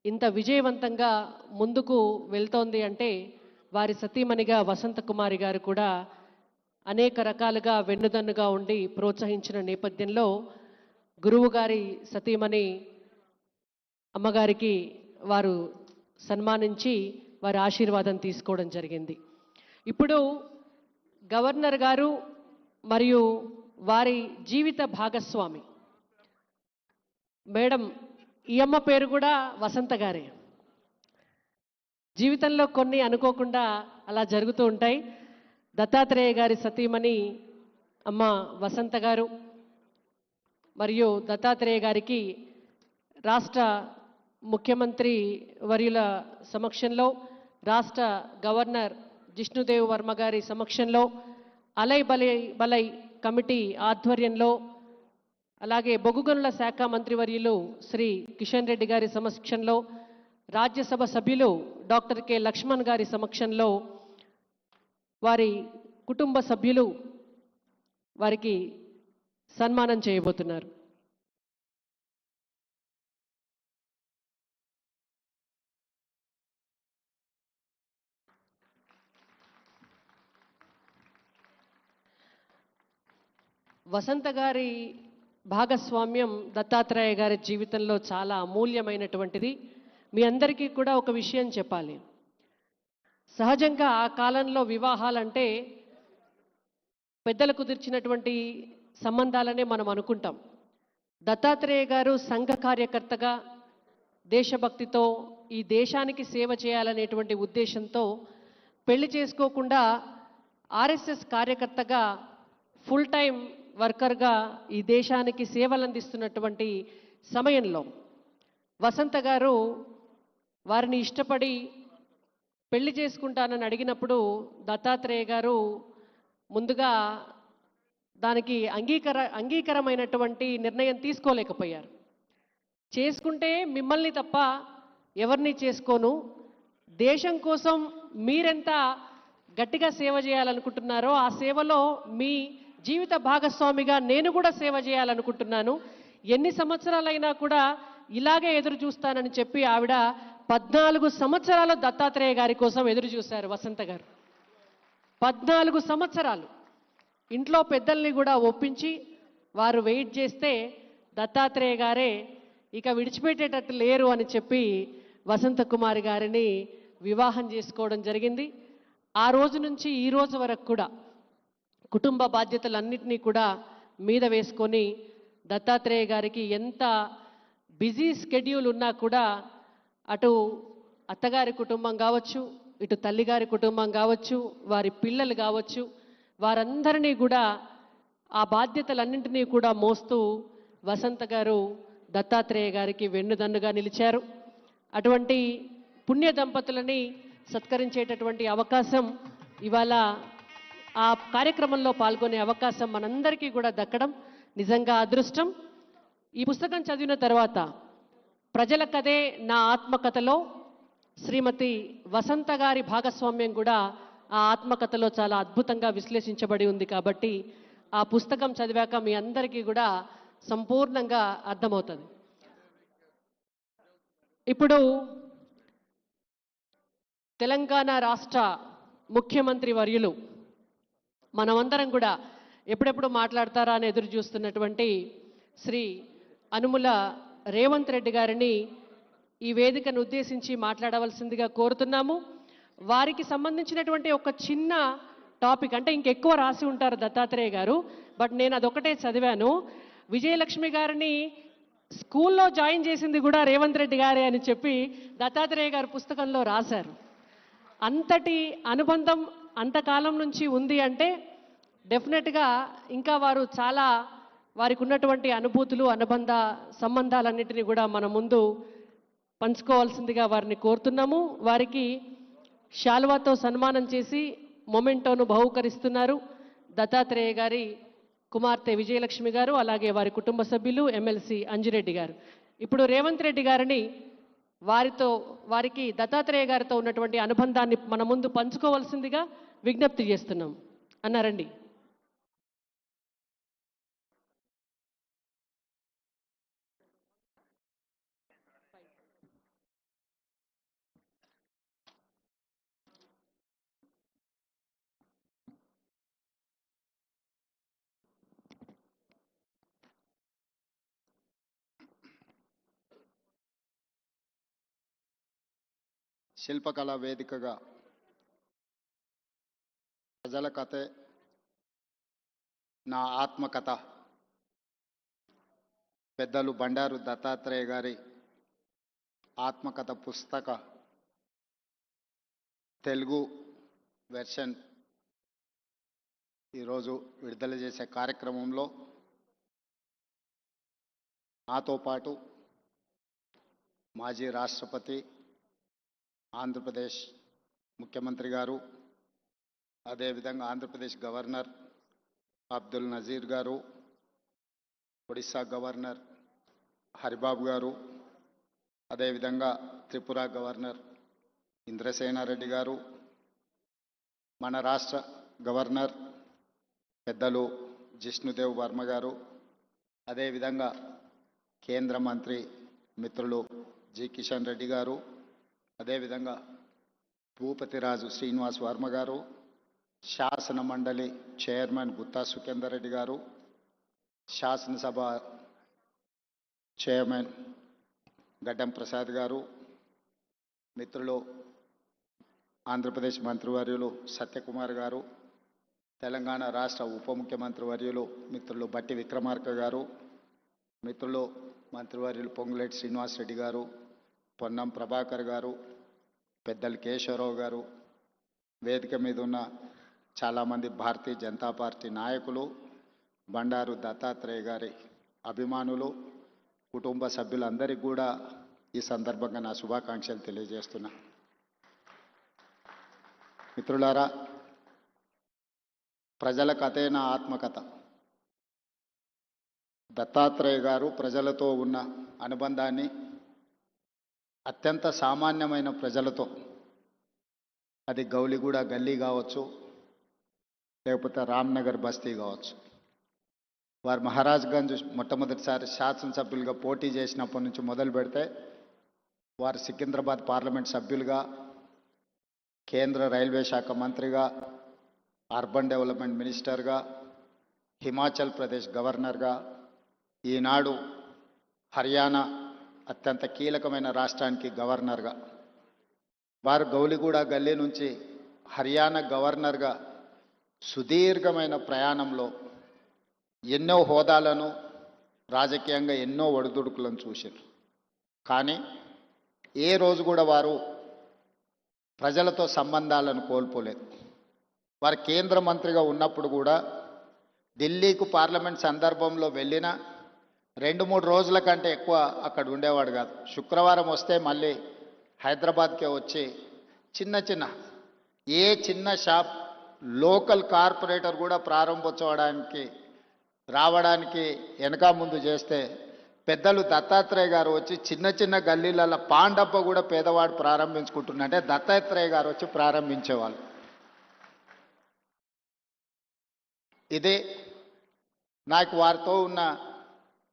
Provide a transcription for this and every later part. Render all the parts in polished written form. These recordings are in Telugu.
ఇంత విజయవంతంగా ముందుకు వెళ్తోంది అంటే వారి సతీమణిగా వసంత కుమారి గారు కూడా అనేక రకాలుగా వెన్నుదన్నుగా ఉండి ప్రోత్సహించిన నేపథ్యంలో గురువు గారి సతీమణి అమ్మగారికి వారు సన్మానించి వారి ఆశీర్వాదం తీసుకోవడం జరిగింది. ఇప్పుడు గవర్నర్ గారు మరియు వారి జీవిత భాగస్వామి మేడం, ఈ అమ్మ పేరు కూడా వసంత గారే. జీవితంలో కొన్ని అనుకోకుండా అలా జరుగుతూ ఉంటాయి. దత్తాత్రేయ గారి సతీమణి అమ్మ వసంత గారు మరియు దత్తాత్రేయ గారికి రాష్ట్ర ముఖ్యమంత్రి వర్యుల సమక్షంలో, రాష్ట్ర గవర్నర్ జిష్ణుదేవ్ వర్మ గారి సమక్షంలో, అలై బలై కమిటీ ఆధ్వర్యంలో, అలాగే బొగ్గు గనుల శాఖ మంత్రివర్యులు శ్రీ కిషన్ రెడ్డి గారి సమక్షంలో, రాజ్యసభ సభ్యులు డాక్టర్ కె లక్ష్మణ్ గారి సమక్షంలో వారి కుటుంబ సభ్యులు వారికి సన్మానం చేయబోతున్నారు. వసంత గారి భాగస్వామ్యం దత్తాత్రేయ గారి జీవితంలో చాలా అమూల్యమైనటువంటిది. మీ అందరికీ కూడా ఒక విషయం చెప్పాలి. సహజంగా ఆ కాలంలో వివాహాలంటే పెద్దలు కుదిర్చినటువంటి సంబంధాలనే మనం అనుకుంటాం. దత్తాత్రేయ గారు సంఘ కార్యకర్తగా దేశభక్తితో ఈ దేశానికి సేవ చేయాలనేటువంటి ఉద్దేశంతో పెళ్లి చేసుకోకుండా ఆర్ఎస్ఎస్ కార్యకర్తగా ఫుల్ టైం వర్కర్గా ఈ దేశానికి సేవలు అందిస్తున్నటువంటి సమయంలో వసంత గారు వారిని ఇష్టపడి పెళ్లి చేసుకుంటానని అడిగినప్పుడు దత్తాత్రేయ గారు ముందుగా దానికి అంగీకారమైనటువంటి నిర్ణయం తీసుకోలేకపోయారు. చేసుకుంటే మిమ్మల్ని తప్ప ఎవరిని చేసుకోను, దేశం కోసం మీరెంత గట్టిగా సేవ చేయాలనుకుంటున్నారో ఆ సేవలో మీ జీవిత భాగస్వామిగా నేను కూడా సేవ చేయాలనుకుంటున్నాను, ఎన్ని సంవత్సరాలైనా కూడా ఇలాగే ఎదురు చూస్తానని చెప్పి ఆవిడ 14 సంవత్సరాలు దత్తాత్రేయ గారి కోసం ఎదురు చూశారు. వసంత గారు 14 సంవత్సరాలు ఇంట్లో పెద్దల్ని కూడా ఒప్పించి వారు వెయిట్ చేస్తే దత్తాత్రేయ గారే ఇక విడిచిపెట్టేటట్టు లేరు అని చెప్పి వసంత కుమారి గారిని వివాహం చేసుకోవడం జరిగింది. ఆ రోజు నుంచి ఈ రోజు వరకు కూడా కుటుంబ బాధ్యతలన్నింటినీ కూడా మీద వేసుకొని దత్తాత్రేయ గారికి ఎంత బిజీ స్కెడ్యూల్ ఉన్నా కూడా అటు అత్తగారి కుటుంబం కావచ్చు, ఇటు తల్లిగారి కుటుంబం కావచ్చు, వారి పిల్లలు కావచ్చు, వారందరినీ కూడా ఆ బాధ్యతలన్నింటినీ కూడా మోస్తూ వసంత గారు దత్తాత్రేయ గారికి వెన్నుదన్నుగా నిలిచారు. అటువంటి పుణ్య దంపతులని సత్కరించేటటువంటి అవకాశం ఇవాళ ఆ కార్యక్రమంలో పాల్గొనే అవకాశం మనందరికీ కూడా దక్కడం నిజంగా అదృష్టం. ఈ పుస్తకం చదివిన తర్వాత ప్రజల కథే నా ఆత్మకథలో శ్రీమతి వసంత గారి భాగస్వామ్యం కూడా ఆ ఆత్మకథలో చాలా అద్భుతంగా విశ్లేషించబడి ఉంది. కాబట్టి ఆ పుస్తకం చదివాక మీ అందరికీ కూడా సంపూర్ణంగా అర్థమవుతుంది. ఇప్పుడు తెలంగాణ రాష్ట్ర ముఖ్యమంత్రి వర్యులు మనమందరం కూడా ఎప్పుడెప్పుడు మాట్లాడతారా అని ఎదురు చూస్తున్నటువంటి శ్రీ అనుముల రేవంత్ రెడ్డి గారిని ఈ వేదికను ఉద్దేశించి మాట్లాడవలసిందిగా కోరుతున్నాము. వారికి సంబంధించినటువంటి ఒక చిన్న టాపిక్, అంటే ఇంకెక్కువ రాసి ఉంటారు దత్తాత్రేయ గారు, బట్ నేను అదొకటే చదివాను. విజయలక్ష్మి గారిని స్కూల్లో జాయిన్ చేసింది కూడా రేవంత్ రెడ్డి గారే అని చెప్పి దత్తాత్రేయ గారు పుస్తకంలో రాశారు. అంతటి అనుబంధం అంతకాలం నుంచి ఉంది అంటే డెఫినెట్గా ఇంకా వారు చాలా వారికి ఉన్నటువంటి అనుభూతులు, అనుబంధ సంబంధాలన్నింటినీ కూడా మన ముందు పంచుకోవాల్సిందిగా వారిని కోరుతున్నాము. వారికి శాల్వాతో సన్మానం చేసి మొమెంటోను బహుకరిస్తున్నారు దత్తాత్రేయ గారి కుమార్తె విజయలక్ష్మి గారు, అలాగే వారి కుటుంబ సభ్యులు ఎమ్మెల్సీ అంజిరెడ్డి గారు. ఇప్పుడు రేవంత్ రెడ్డి గారిని వారికి దత్తాత్రేయ గారితో ఉన్నటువంటి అనుబంధాన్ని మన ముందు పంచుకోవాల్సిందిగా విజ్ఞప్తి చేస్తున్నాం. అన్నారండి. శిల్పకళా వేదికగా ప్రజల కథే నా ఆత్మకథ పెద్దలు బండారు దత్తాత్రేయ గారి ఆత్మకథ పుస్తక తెలుగు వెర్షన్ ఈరోజు విడుదల చేసే కార్యక్రమంలో నాతో పాటు మాజీ రాష్ట్రపతి ఆంధ్రప్రదేశ్ ముఖ్యమంత్రి గారు, అదేవిధంగా ఆంధ్రప్రదేశ్ గవర్నర్ అబ్దుల్ నజీర్ గారు, ఒడిశా గవర్నర్ హరిబాబు గారు, అదేవిధంగా త్రిపుర గవర్నర్ ఇంద్రసేనారెడ్డి గారు, మన రాష్ట్ర గవర్నర్ పెద్దలు జిష్ణుదేవ్ వర్మ గారు, అదేవిధంగా కేంద్ర మంత్రి మిత్రులు జి కిషన్ రెడ్డి గారు, అదేవిధంగా భూపతిరాజు శ్రీనివాస్ వర్మ గారు, శాసన మండలి చైర్మన్ గుత్తా సుఖేందర్ రెడ్డి గారు, శాసనసభ చైర్మన్ గడ్డం ప్రసాద్ గారు, మిత్రులు ఆంధ్రప్రదేశ్ మంత్రివర్యులు సత్యకుమార్ గారు, తెలంగాణ రాష్ట్ర ఉప ముఖ్యమంత్రి వర్యులు మిత్రులు బట్టి విక్రమార్క గారు, మిత్రులు మంత్రివర్యులు పొంగులేటి శ్రీనివాసరెడ్డి గారు, పొన్నం ప్రభాకర్ గారు, పెద్దలు కేశవరావు గారు, వేదిక మీద ఉన్న చాలామంది భారతీయ జనతా పార్టీ నాయకులు, బండారు దత్తాత్రేయ గారి అభిమానులు, కుటుంబ సభ్యులందరికీ కూడా ఈ సందర్భంగా నా శుభాకాంక్షలు తెలియజేస్తున్నా. మిత్రులారా, ప్రజల కథే నా ఆత్మకథ. దత్తాత్రేయ గారు ప్రజలతో ఉన్న అనుబంధాన్ని అత్యంత సామాన్యమైన ప్రజలతో, అది గౌలిగూడ గల్లీ కావచ్చు, లేకపోతే రామ్నగర్ బస్తీ కావచ్చు, వారు మహారాజ్గంజ్ మొట్టమొదటిసారి శాసనసభ్యులుగా పోటీ చేసినప్పటి నుంచి మొదలు పెడితే వారు సికింద్రాబాద్ పార్లమెంట్ సభ్యులుగా, కేంద్ర రైల్వే శాఖ మంత్రిగా, అర్బన్ డెవలప్మెంట్ మినిస్టర్గా, హిమాచల్ ప్రదేశ్ గవర్నర్గా, ఈనాడు హర్యానా అత్యంత కీలకమైన రాష్ట్రానికి గవర్నర్గా, వారు గౌలిగూడ గల్లీ నుంచి హర్యానా గవర్నర్గా సుదీర్ఘమైన ప్రయాణంలో ఎన్నో హోదాలను, రాజకీయంగా ఎన్నో ఒడిదుడుకులను చూశారు. కానీ ఏ రోజు కూడా వారు ప్రజలతో సంబంధాలను కోల్పోలేదు. వారు కేంద్ర మంత్రిగా ఉన్నప్పుడు కూడా ఢిల్లీకు పార్లమెంట్ సందర్భంలో వెళ్ళినా 2-3 రోజుల కంటే ఎక్కువ అక్కడ ఉండేవాడు కాదు. శుక్రవారం వస్తే మళ్ళీ హైదరాబాద్కే వచ్చి ఏ చిన్న షాప్, లోకల్ కార్పొరేటర్ కూడా ప్రారంభోత్సవానికి రావడానికి వెనక ముందు చేస్తే పెద్దలు దత్తాత్రేయ గారు వచ్చి చిన్న గల్లీలలో పాండప్ప కూడా పేదవాడు ప్రారంభించుకుంటున్నంటే దత్తాత్రేయ గారు వచ్చి ప్రారంభించేవాళ్ళు. ఇదే నాకు వారితో ఉన్న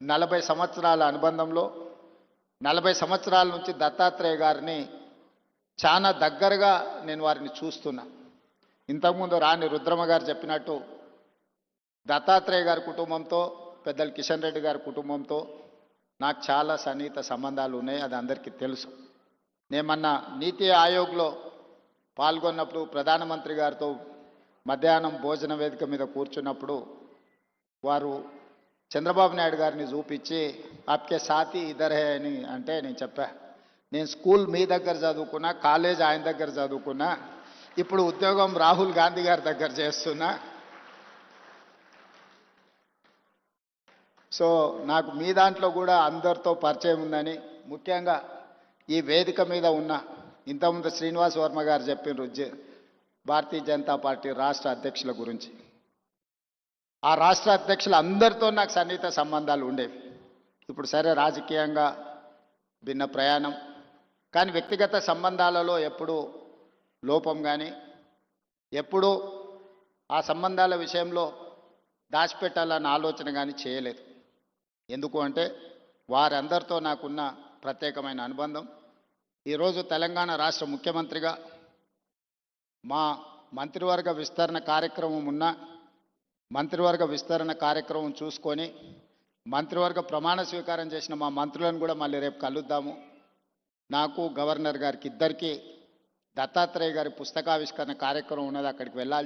40 సంవత్సరాల అనుబంధంలో 40 సంవత్సరాల నుంచి దత్తాత్రేయ గారిని చాలా దగ్గరగా నేను వారిని చూస్తున్నా. ఇంతకుముందు రాణి రుద్రమ్మ గారు చెప్పినట్టు దత్తాత్రేయ గారి కుటుంబంతో, పెద్దలు కిషన్ రెడ్డి గారి కుటుంబంతో నాకు చాలా సన్నిహిత సంబంధాలు ఉన్నాయి. అది అందరికీ తెలుసు. నేను మొన్న నీతి ఆయోగ్లో పాల్గొన్నప్పుడు ప్రధానమంత్రి గారితో మధ్యాహ్నం భోజన వేదిక మీద కూర్చున్నప్పుడు వారు చంద్రబాబు నాయుడు గారిని చూపించి ఆప్కే సాథీ ఇద్దరే అని అంటే నేను చెప్పా, నేను స్కూల్ మీ దగ్గర చదువుకున్నా, కాలేజ్ ఆయన దగ్గర చదువుకున్నా, ఇప్పుడు ఉద్యోగం రాహుల్ గాంధీ గారి దగ్గర చేస్తున్నా. సో నాకు మీ దాంట్లో కూడా అందరితో పరిచయం ఉందని, ముఖ్యంగా ఈ వేదిక మీద ఉన్న ఇంతకుముందు శ్రీనివాస్ వర్మ గారు చెప్పిన భారతీయ జనతా పార్టీ రాష్ట్ర అధ్యక్షుల గురించి, ఆ రాష్ట్ర అధ్యక్షులు అందరితో నాకు సన్నిహిత సంబంధాలు ఉండేవి. ఇప్పుడు సరే రాజకీయంగా భిన్న ప్రయాణం, కానీ వ్యక్తిగత సంబంధాలలో ఎప్పుడూ లోపం కానీ, ఎప్పుడూ ఆ సంబంధాల విషయంలో దాచిపెట్టాలన్న ఆలోచన కానీ చేయలేదు. ఎందుకు అంటే వారందరితో నాకున్న ప్రత్యేకమైన అనుబంధం. ఈరోజు తెలంగాణ రాష్ట్ర ముఖ్యమంత్రిగా మా మంత్రివర్గ విస్తరణ కార్యక్రమం ఉన్న మంత్రివర్గ విస్తరణ కార్యక్రమం చూసుకొని మంత్రివర్గ ప్రమాణ స్వీకారం చేసిన మా మంత్రులను కూడా మళ్ళీ రేపు కలుద్దాము. నాకు గవర్నర్ గారికి ఇద్దరికీ దత్తాత్రేయ గారి పుస్తకావిష్కరణ కార్యక్రమం ఉన్నది, అక్కడికి వెళ్ళాల్సి